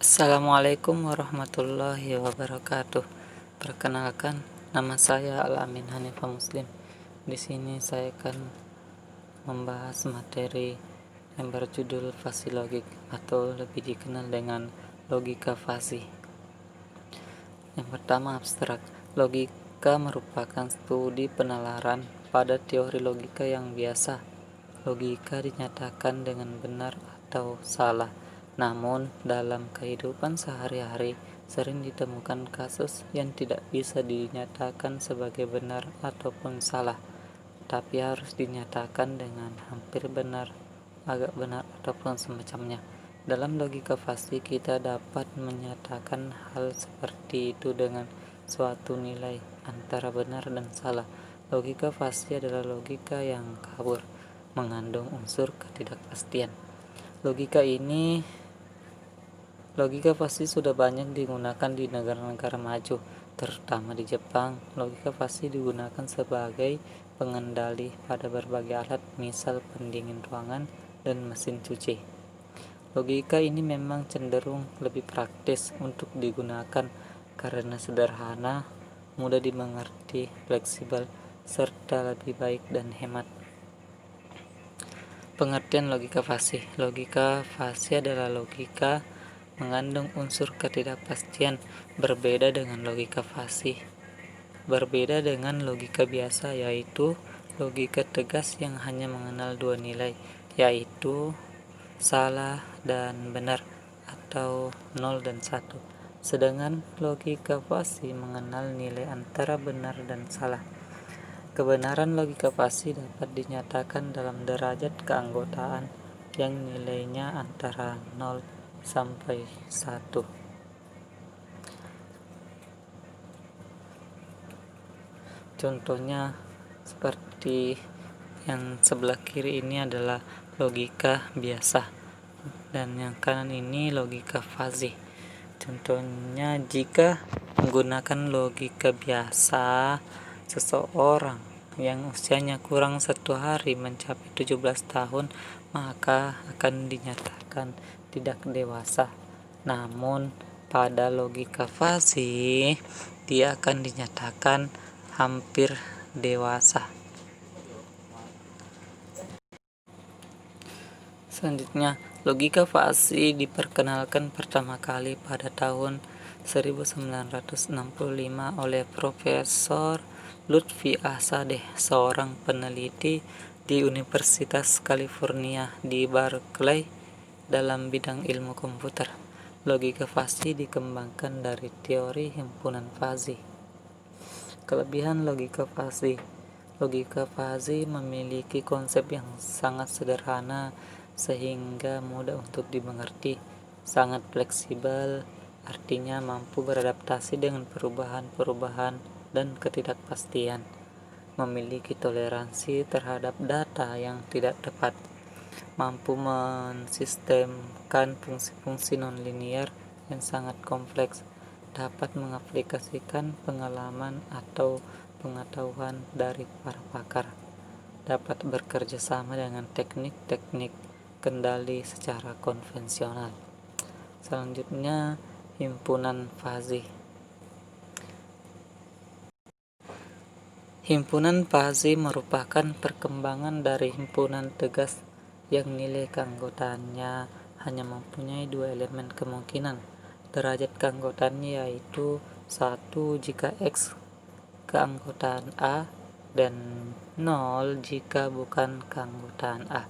Assalamualaikum warahmatullahi wabarakatuh. Perkenalkan, nama saya Al-Amin Hanifah Muslim. Di sini saya akan membahas materi yang berjudul fasi logik atau lebih dikenal dengan logika fasi. Yang pertama, abstrak. Logika merupakan studi penalaran pada teori logika yang biasa. Logika dinyatakan dengan benar atau salah. Namun, dalam kehidupan sehari-hari sering ditemukan kasus yang tidak bisa dinyatakan sebagai benar ataupun salah, tapi harus dinyatakan dengan hampir benar, agak benar, ataupun semacamnya. Dalam logika fasi, kita dapat menyatakan hal seperti itu dengan suatu nilai antara benar dan salah. Logika fasi adalah logika yang kabur, mengandung unsur ketidakpastian. Logika fasi sudah banyak digunakan di negara-negara maju, terutama di Jepang. Logika fasi digunakan sebagai pengendali pada berbagai alat, misal pendingin ruangan dan mesin cuci. Logika ini memang cenderung lebih praktis untuk digunakan karena sederhana, mudah dimengerti, fleksibel, serta lebih baik dan hemat. Pengertian logika fasi. Logika fasi adalah logika mengandung unsur ketidakpastian. Berbeda dengan logika biasa, yaitu logika tegas yang hanya mengenal dua nilai, yaitu salah dan benar atau 0 dan 1. Sedangkan logika fasi mengenal nilai antara benar dan salah. Kebenaran logika fasi dapat dinyatakan dalam derajat keanggotaan yang nilainya antara 0 sampai 1. Contohnya seperti yang sebelah kiri ini adalah logika biasa dan yang kanan ini logika fasi. Contohnya, jika menggunakan logika biasa, seseorang yang usianya kurang 1 hari mencapai 17 tahun maka akan dinyatakan tidak dewasa. Namun pada logika fasi dia akan dinyatakan hampir dewasa. Selanjutnya, logika fasi diperkenalkan pertama kali pada tahun 1965 oleh Profesor Lutfi Asadeh, seorang peneliti di Universitas California di Berkeley dalam bidang ilmu komputer. Logika fasi dikembangkan dari teori himpunan fasi. Kelebihan logika fasi. Logika fasi memiliki konsep yang sangat sederhana sehingga mudah untuk dimengerti, sangat fleksibel, artinya mampu beradaptasi dengan perubahan-perubahan dan ketidakpastian, memiliki toleransi terhadap data yang tidak tepat, mampu mensistemkan fungsi-fungsi nonlinier yang sangat kompleks, dapat mengaplikasikan pengalaman atau pengetahuan dari para pakar, dapat bekerja sama dengan teknik-teknik kendali secara konvensional. Selanjutnya, himpunan fasi. Himpunan fasi merupakan perkembangan dari himpunan tegas yang nilai keanggotaannya hanya mempunyai 2 elemen kemungkinan. Derajat keanggotaannya yaitu 1 jika X keanggotaan A dan 0 jika bukan keanggotaan A,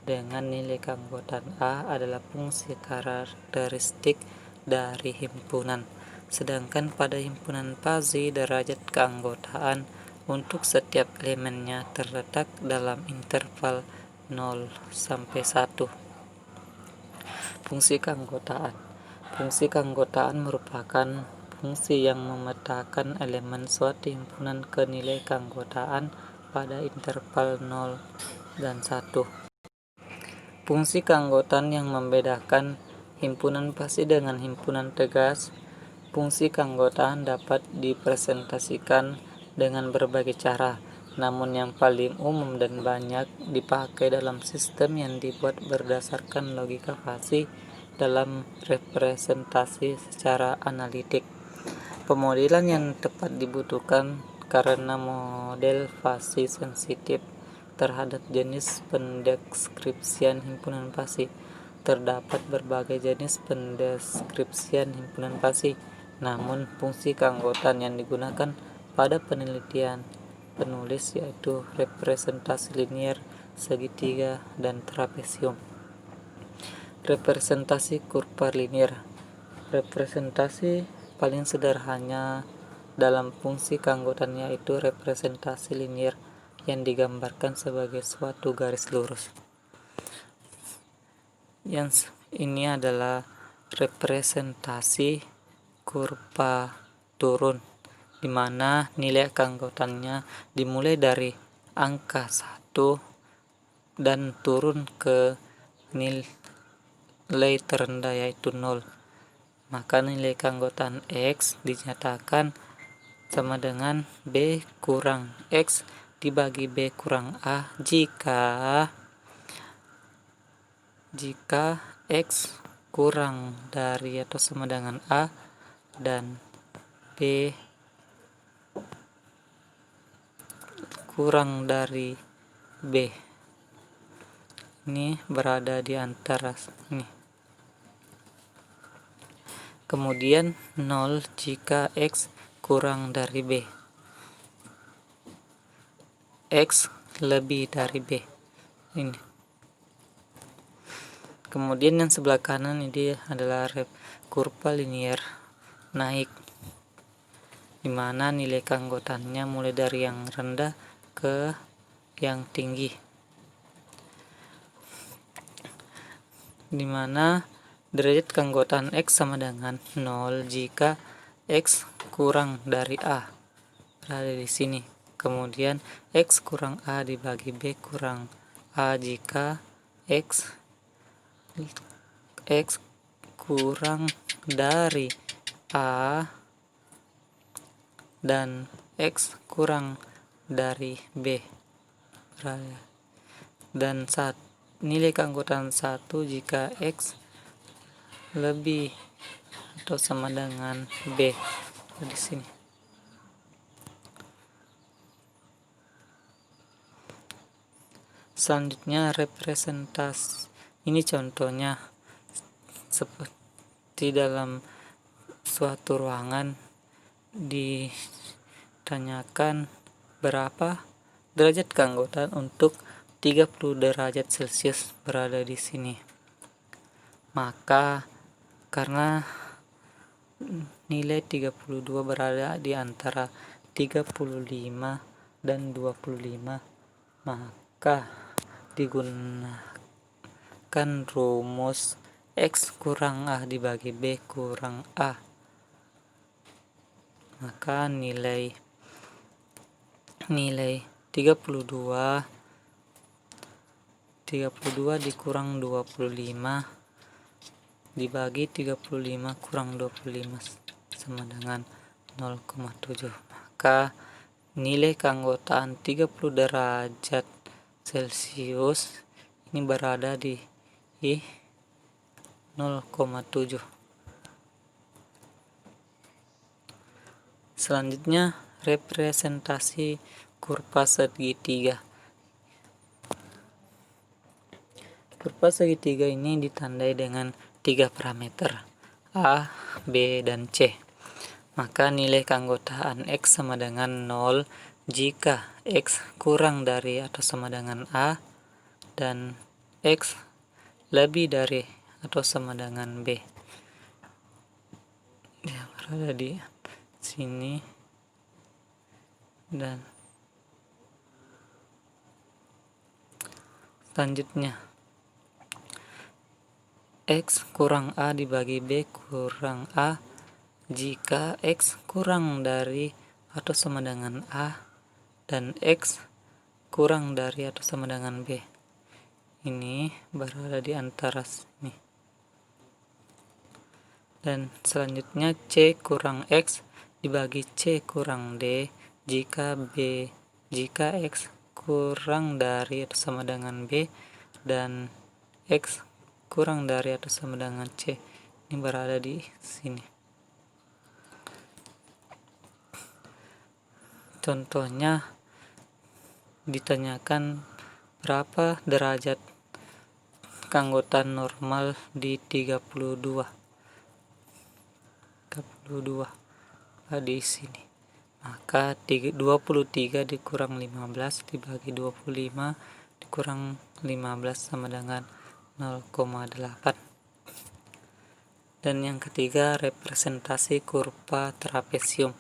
dengan nilai keanggotaan A adalah fungsi karakteristik dari himpunan. Sedangkan pada himpunan fasi, derajat keanggotaan untuk setiap elemennya terletak dalam interval 0 sampai 1. Fungsi keanggotaan. Fungsi keanggotaan merupakan fungsi yang memetakan elemen suatu himpunan ke nilai keanggotaan pada interval 0 dan 1. Fungsi keanggotaan yang membedakan himpunan fasi dengan himpunan tegas. Fungsi keanggotaan dapat dipresentasikan dengan berbagai cara, namun yang paling umum dan banyak dipakai dalam sistem yang dibuat berdasarkan logika fasi dalam representasi secara analitik. Pemodelan yang tepat dibutuhkan karena model fasi sensitif terhadap jenis pendeskripsian himpunan fasi. Terdapat berbagai jenis pendeskripsian himpunan fasi, namun fungsi keanggotaan yang digunakan pada penelitian penulis yaitu representasi linier, segitiga, dan trapesium. Representasi kurva linier. Representasi paling sederhana dalam fungsi keanggotaan yaitu representasi linier yang digambarkan sebagai suatu garis lurus. Yang ini adalah representasi kurva turun, di mana nilai keanggotaannya dimulai dari angka 1 dan turun ke nilai terendah yaitu 0. Maka nilai keanggotaan X dinyatakan sama dengan B kurang X dibagi B kurang A jika X kurang dari atau sama dengan A dan B kurang dari B. Ini berada di antara ini. Kemudian 0 jika X kurang dari B. X lebih dari B. Ini. Kemudian yang sebelah kanan ini adalah kurva linier naik, di mana nilai keanggotaannya mulai dari yang rendah ke yang tinggi, di mana derajat keanggotaan X sama dengan 0 jika X kurang dari A, berada di sini. Kemudian X kurang A dibagi B kurang A jika X kurang dari A dan X kurang dari B, dan nilai keanggotaan 1 jika X lebih atau sama dengan B di sini. Selanjutnya representasi ini contohnya seperti dalam suatu ruangan ditanyakan berapa derajat keanggotaan untuk 30 derajat Celcius berada di sini. Maka karena nilai 32 berada di antara 35 dan 25, maka digunakan rumus X kurang A dibagi B kurang A. Maka nilai 32 dikurang 25 dibagi 35 kurang 25 sama dengan 0,7. Maka nilai keanggotaan 30 derajat Celcius ini berada di 0,7. Selanjutnya representasi kurva segitiga. Kurva segitiga ini ditandai dengan 3 parameter A, B, dan C. Maka nilai keanggotaan X sama dengan 0 jika X kurang dari atau sama dengan A dan X lebih dari atau sama dengan B. Ya, berada di sini dan selanjutnya X kurang A dibagi B kurang A jika X kurang dari atau sama dengan A dan X kurang dari atau sama dengan B. Ini berada di antara sini. Dan selanjutnya C kurang X dibagi C kurang D jika X kurang dari atau sama dengan B dan X kurang dari atau sama dengan C. Ini berada di sini. Contohnya ditanyakan berapa derajat keanggotaan normal di 32 di sini. Maka 23 dikurang 15 dibagi 25 dikurang 15 sama dengan 0,8. Dan yang ketiga, representasi kurva trapesium.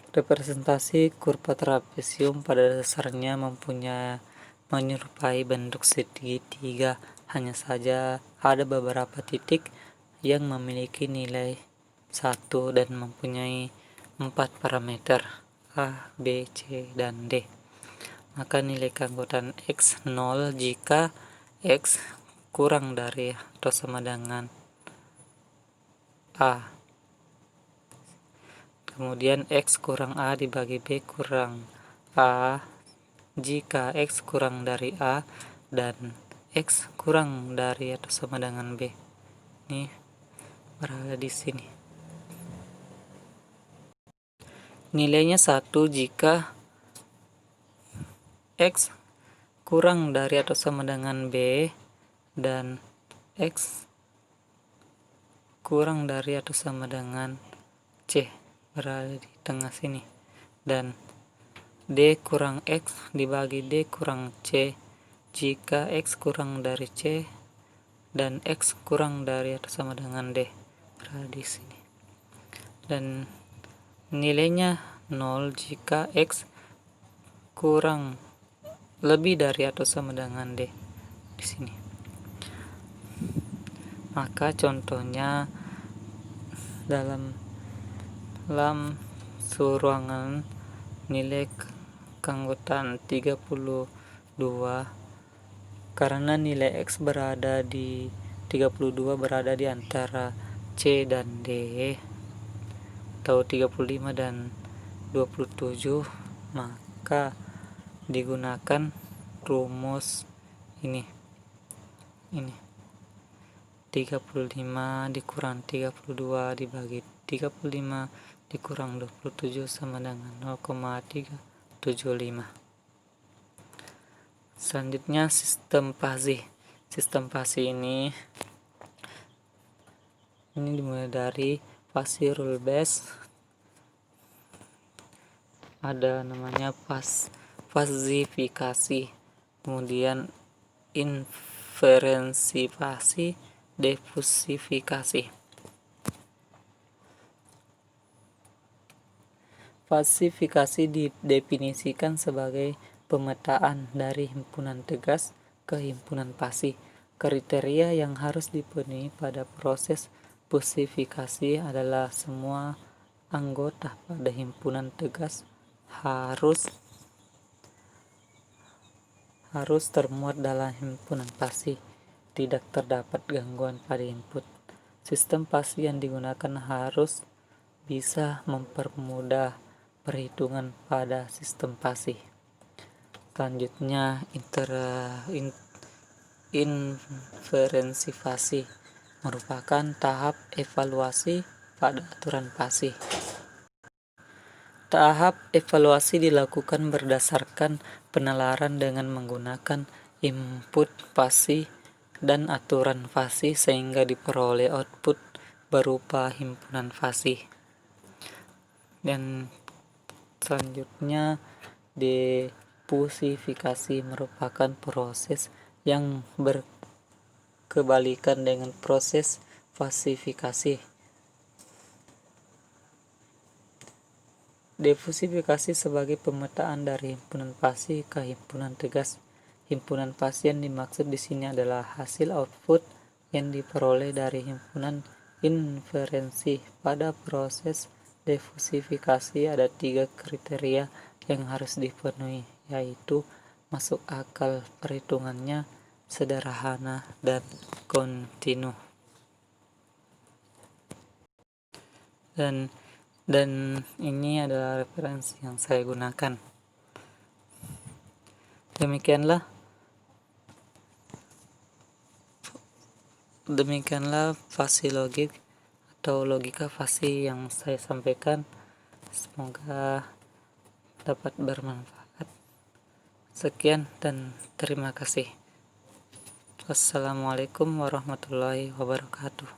Representasi kurva trapesium pada dasarnya menyerupai bentuk segitiga, hanya saja ada beberapa titik yang memiliki nilai 1 dan mempunyai 4 parameter A, B, C, dan D. Maka nilai keanggotaan X 0 jika X kurang dari atau sama dengan A. Kemudian X kurang A dibagi B kurang A jika X kurang dari A dan X kurang dari atau sama dengan B. Ini berada di sini. Nilainya 1 jika X kurang dari atau sama dengan B dan X kurang dari atau sama dengan C, berada di tengah sini. Dan D kurang X dibagi D kurang C jika X kurang dari C dan X kurang dari atau sama dengan D, berada di sini. Dan nilainya 0 jika X kurang lebih dari atau sama dengan D di sini. Maka contohnya dalam ruangan nilai keanggotaan 32 karena nilai X berada di 32 berada di antara C dan D atau 35 dan 27, maka digunakan rumus ini 35 dikurang 32 dibagi 35 dikurang 27 sama dengan 0,375. Selanjutnya sistem Fuzzy. Sistem Fuzzy ini dimulai dari Fuzzy rule base, ada namanya fazifikasi, kemudian inferensifikasi, diffusifikasi. Fazifikasi didefinisikan sebagai pemetaan dari himpunan tegas ke himpunan pasi. Kriteria yang harus dipenuhi pada proses fusifikasi adalah semua anggota pada himpunan tegas harus termuat dalam himpunan pasi. Tidak terdapat gangguan pada input. Sistem pasi yang digunakan harus bisa mempermudah perhitungan pada sistem pasi. Selanjutnya inferensifikasi merupakan tahap evaluasi pada aturan pasi. Tahap evaluasi dilakukan berdasarkan penalaran dengan menggunakan input pasi dan aturan pasi sehingga diperoleh output berupa himpunan pasi. Dan selanjutnya diffusifikasi merupakan proses yang berkebalikan dengan proses fasifikasi. Diffusifikasi sebagai pemetaan dari himpunan pasi ke himpunan tegas. Himpunan pasi yang dimaksud di sini adalah hasil output yang diperoleh dari himpunan inferensi. Pada proses diffusifikasi ada 3 kriteria yang harus dipenuhi, yaitu masuk akal perhitungannya, sederhana, dan kontinu. Dan ini adalah referensi yang saya gunakan. Demikianlah fasi logik atau logika fasi yang saya sampaikan. Semoga dapat bermanfaat. Sekian dan terima kasih. Wassalamualaikum warahmatullahi wabarakatuh.